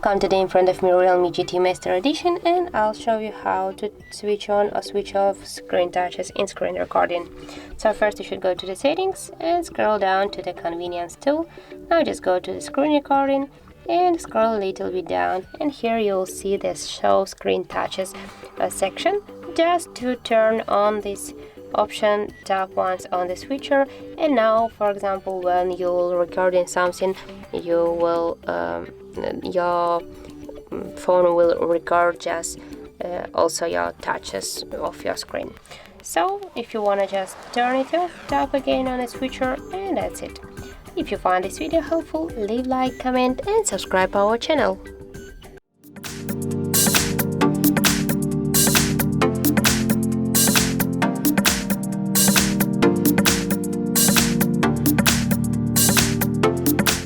Welcome. Today in front of me REALME GT Master Edition, and I'll show you how to switch on or switch off screen touches in screen recording. So first you should go to the settings and scroll down to the convenience tool. Now just go to the screen recording and scroll a little bit down, and here you'll see this show screen touches section. Just to turn on this option, tap once on the switcher, and now for example when you're recording something, you will your phone will record just also your touches of your screen. So if you want to just turn it off, tap again on the switcher, and that's it. If you find this video helpful, leave like, comment and subscribe our channel.